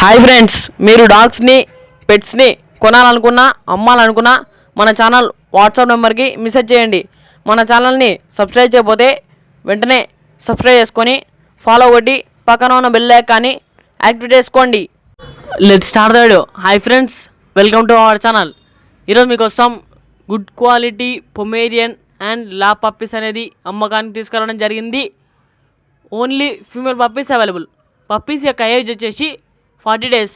Hi friends, మీరు డాగ్స్ని పెట్స్ని కొనాలనుకున్నా అమ్మాలనుకున్నా మన channel WhatsApp నెంబర్కి మెసేజ్ చేయండి. మన ఛానల్ని సబ్స్క్రైబ్ చేయకపోతే వెంటనే సబ్స్క్రైబ్ చేసుకొని ఫాలో కొట్టి పక్కన ఉన్న బెల్ ఐకాన్ని యాక్టివేట్ చేసుకోండి. Let's start the video. Hi friends, welcome to our channel. ఈరోజు మీకోసం good quality Pomeranian and lab puppies అనేది అమ్మకానికి తీసుకురావడం జరిగింది. Only female puppies available. Puppies యొక్క ఏజ్ వచ్చేసి 40 days.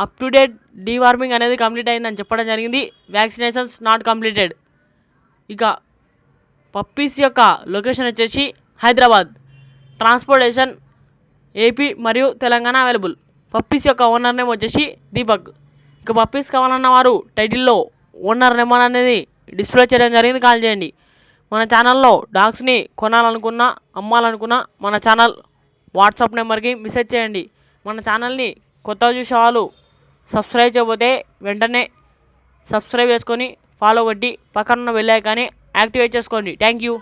Up to date deworming అనేది కంప్లీట్ అయిందని చెప్పడం జరిగింది. Vaccinations not completed. ఇక పప్పీస్ యొక్క లొకేషన్ వచ్చేసి హైదరాబాద్. ట్రాన్స్పోర్టేషన్ ఏపీ మరియు తెలంగాణ అవైలబుల్. పప్పీస్ యొక్క ఓనర్ నేమ్ వచ్చేసి దీపక్. ఇక పప్పీస్ కావాలన్న వారు టైటిల్లో ఓనర్ నెంబర్ అనేది డిస్ప్లే చేయడం జరిగింది, కాల్ చేయండి. మన ఛానల్లో డాగ్స్ని కొనాలనుకున్నా అమ్మాలనుకున్నా మన ఛానల్ వాట్సాప్ నెంబర్కి మెసేజ్ చేయండి. మన ఛానల్ని కొత్తగా చూసే వాళ్ళు సబ్స్క్రైబ్ చేయకపోతే వెంటనే సబ్స్క్రైబ్ చేసుకొని ఫాలో కొట్టి పక్కన ఉన్న బెల్ ఐకాన్ని యాక్టివేట్ చేసుకోండి. Thank you.